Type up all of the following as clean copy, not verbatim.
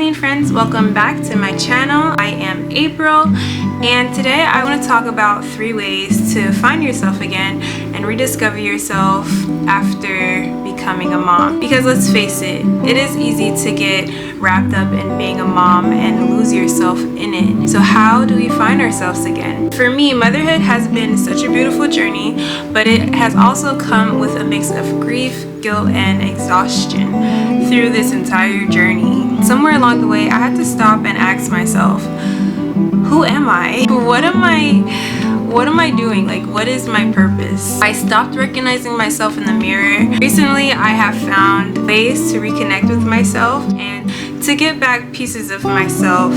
family and friends, welcome back to my channel. I am April, and today I want to talk about 3 ways to find yourself again and rediscover yourself after becoming a mom. Because let's face it, it is easy to get wrapped up in being a mom and lose yourself in it. So how do we find ourselves again? For me, motherhood has been such a beautiful journey, but it has also come with a mix of grief, guilt, and exhaustion through this entire journey. Somewhere along the way, I had to stop and ask myself, who am I? What am I doing? Like, what is my purpose? I stopped recognizing myself in the mirror. Recently, I have found ways to reconnect with myself and to get back pieces of myself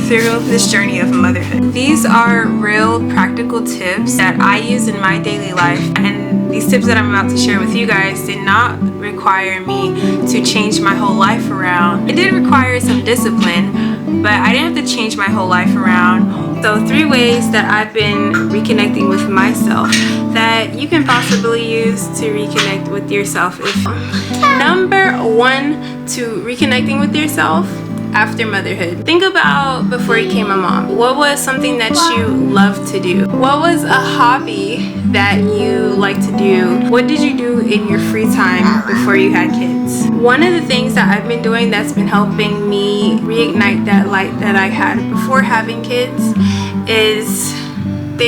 through this journey of motherhood. These are real practical tips that I use in my daily life, and these tips that I'm about to share with you guys did not require me to change my whole life around. It did require some discipline, but I didn't have to change my whole life around. So 3 ways that I've been reconnecting with myself that you can possibly use to reconnect with yourself. Number 1 to reconnecting with yourself after motherhood. Think about before you became a mom. What was something that you loved to do? What was a hobby that you like to do? What did you do in your free time before you had kids? One of the things that I've been doing that's been helping me reignite that light that I had before having kids is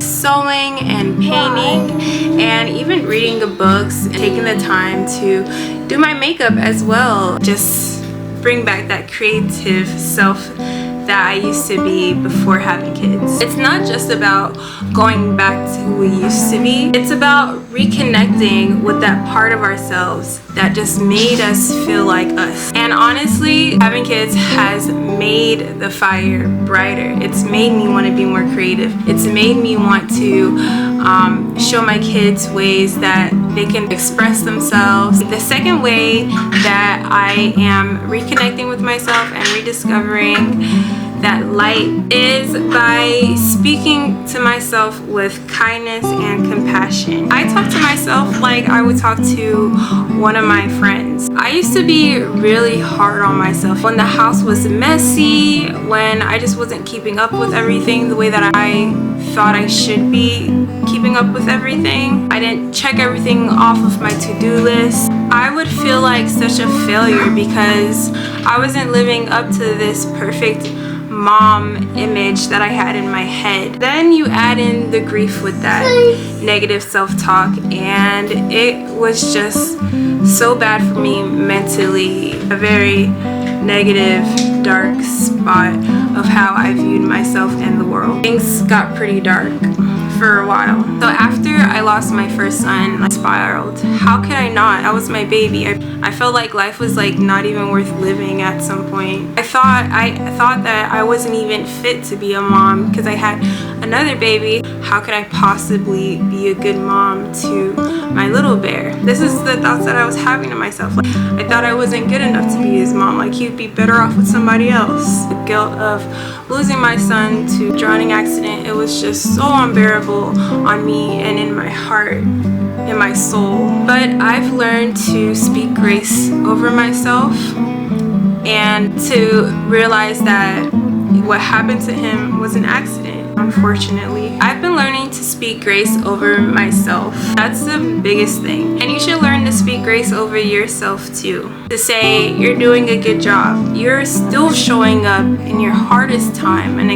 sewing and painting, and even reading the books and taking the time to do my makeup as well. Just bring back that creative self that I used to be before having kids. It's not just about going back to who we used to be. It's about reconnecting with that part of ourselves that just made us feel like us. And honestly, having kids has made the fire brighter. It's made me want to be more creative. It's made me want to show my kids ways that they can express themselves. The second way that I am reconnecting with myself and rediscovering that light is by speaking to myself with kindness and compassion. I talk to myself like I would talk to one of my friends. I used to be really hard on myself when the house was messy, when I just wasn't keeping up with everything the way that I thought I should be keeping up with everything. I didn't check everything off of my to-do list. I would feel like such a failure because I wasn't living up to this perfect mom image that I had in my head. Then you add in the grief with that negative self-talk, and it was just so bad for me mentally. A very negative, dark spot of how I viewed myself and the world. Things got pretty dark for a while. So after I lost my first son, I spiraled. How could I not? That was my baby. I felt like life was like not even worth living at some point. I thought that I wasn't even fit to be a mom because I had another baby. How could I possibly be a good mom to my little bear? This is the thoughts that I was having to myself. Like, I thought I wasn't good enough to be his mom. Like, he'd be better off with somebody else. The guilt of losing my son to a drowning accident, it was just so unbearable on me and in my heart, in my soul. But I've learned to speak grace over myself and to realize that what happened to him was an accident, unfortunately. I've been learning to speak grace over myself. That's the biggest thing. And you should learn to speak grace over yourself too. To say you're doing a good job. You're still showing up in your hardest time and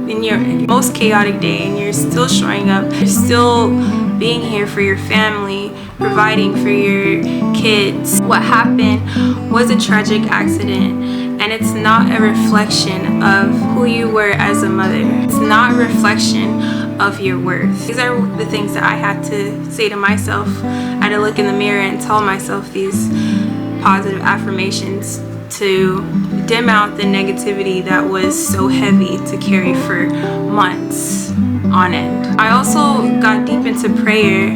in your most chaotic day, and you're still showing up. You're still being here for your family, providing for your kids. What happened was a tragic accident, and it's not a reflection of who you were as a mother. It's not a reflection of your worth. These are the things that I had to say to myself. I had to look in the mirror and tell myself these positive affirmations to dim out the negativity that was so heavy to carry for months on end. I also got deep into prayer,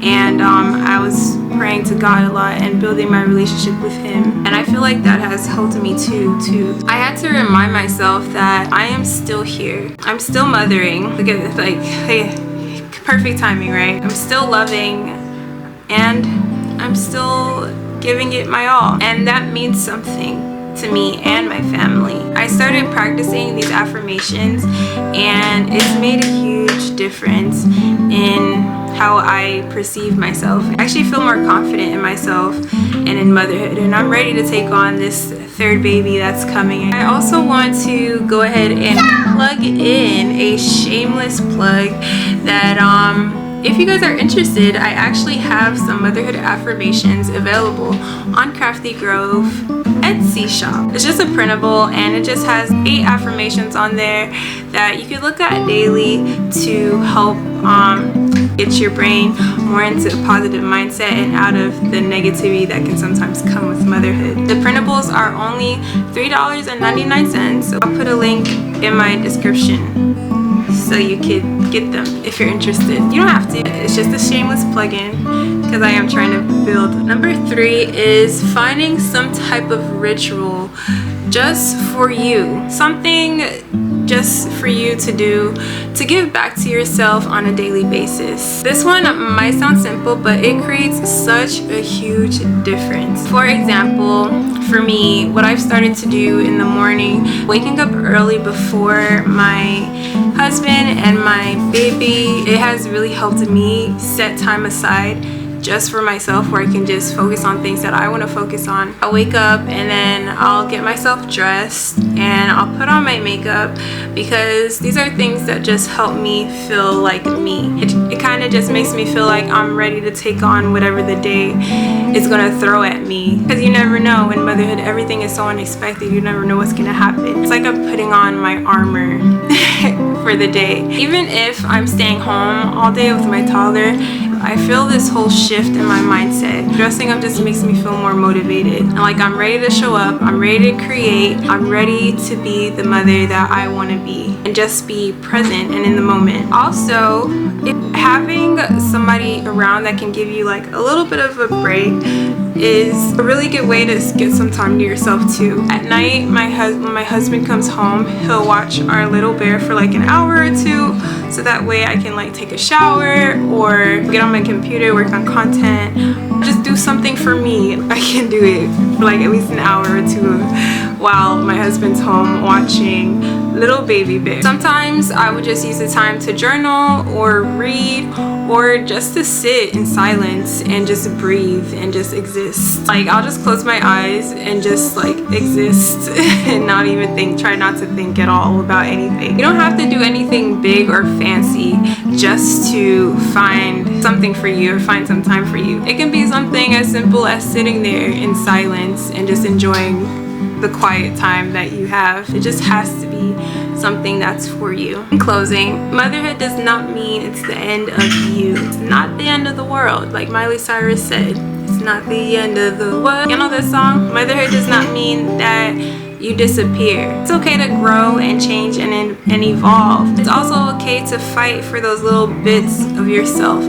and I was praying to God a lot and building my relationship with Him, and I feel like that has helped me too. I had to remind myself that I am still here. I'm still mothering. Look at this, like, hey, perfect timing, right? I'm still loving, and I'm still giving it my all, and that means something. to me and my family. I started practicing these affirmations and it's made a huge difference in how I perceive myself. I actually feel more confident in myself and in motherhood, and I'm ready to take on this third baby that's coming. I also want to go ahead and plug in a shameless plug that if you guys are interested, I actually have some motherhood affirmations available on Crafty Grove Etsy shop. It's just a printable and it just has 8 affirmations on there that you could look at daily to help get your brain more into a positive mindset and out of the negativity that can sometimes come with motherhood. The printables are only $3.99, so I'll put a link in my description so you could get them if you're interested. You don't have to. It's just a shameless plug-in because I am trying to build. Number 3 is finding some type of ritual just for you. Something just for you to do to give back to yourself on a daily basis. This one might sound simple, but it creates such a huge difference. For example, for me, what I've started to do in the morning, waking up early before my husband and my baby, it has really helped me set time aside just for myself where I can just focus on things that I want to focus on. I'll wake up and then I'll get myself dressed and I'll put on my makeup because these are things that just help me feel like me. It kind of just makes me feel like I'm ready to take on whatever the day is going to throw at me, because you never know. In motherhood, everything is so unexpected. You never know what's going to happen. It's like I'm putting on my armor for the day. Even if I'm staying home all day with my toddler, I feel this whole shift in my mindset. Dressing up just makes me feel more motivated. And like I'm ready to show up, I'm ready to create, I'm ready to be the mother that I want to be and just be present and in the moment. Also, having somebody around that can give you like a little bit of a break is a really good way to get some time to yourself too. At night, when my husband comes home, he'll watch our little bear for like an hour or two, so that way I can like take a shower or get on my computer, work on content, just do something for me. I can do it for like at least an hour or two while my husband's home watching little baby bear. Sometimes I would just use the time to journal or read or just to sit in silence and just breathe and just exist. Like I'll just close my eyes and just like exist and not even think, try not to think at all about anything. You don't have to do anything big or fancy just to find something for you or find some time for you. It can be something as simple as sitting there in silence and just enjoying the quiet time that you have. It just has to be something that's for you. In closing, motherhood does not mean it's the end of you. It's not the end of the world, like Miley Cyrus said. It's not the end of the world. You know that song? Motherhood does not mean that you disappear. It's okay to grow and change and evolve. It's also okay to fight for those little bits of yourself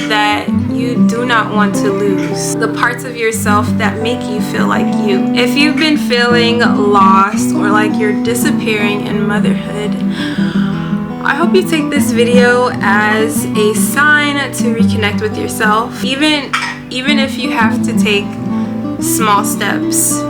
that you do not want to lose, the parts of yourself that make you feel like you. If you've been feeling lost or like you're disappearing in motherhood, I hope you take this video as a sign to reconnect with yourself, even if you have to take small steps.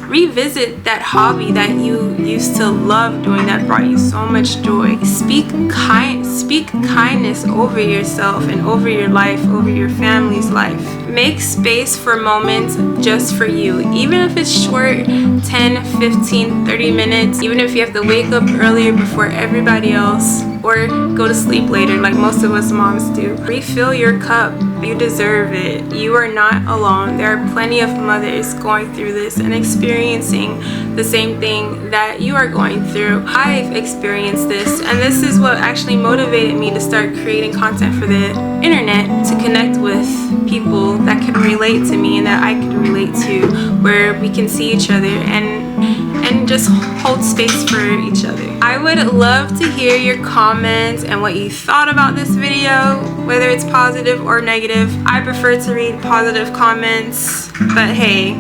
Revisit that hobby that you used to love doing that brought you so much joy. Speak kindness over yourself and over your life, over your family's life. Make space for moments just for you, even if it's short, 10, 15, 30 minutes, even if you have to wake up earlier before everybody else or go to sleep later like most of us moms do. Refill your cup. You deserve it. You are not alone. There are plenty of mothers going through this and experiencing the same thing that you are going through. I've experienced this, and this is what actually motivated me to start creating content for the internet, to connect with people that can relate to me and that I can relate to, where we can see each other and just hold space for each other. I would love to hear your comments and what you thought about this video, whether it's positive or negative. I prefer to read positive comments, but hey,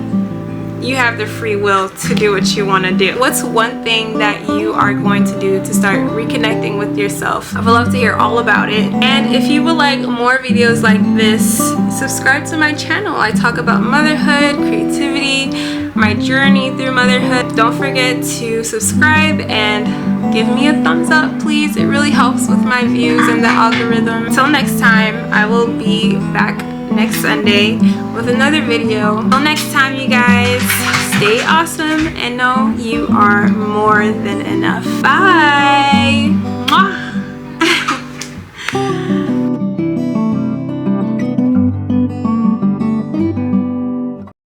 you have the free will to do what you want to do. What's one thing that you are going to do to start reconnecting with yourself? I would love to hear all about it. And if you would like more videos like this, subscribe to my channel. I talk about motherhood, creativity, my journey through motherhood. Don't forget to subscribe and give me a thumbs up, please. It really helps with my views and the algorithm. Until next time, I will be back next Sunday with another video. Until next time, you guys, stay awesome and know you are more than enough. Bye.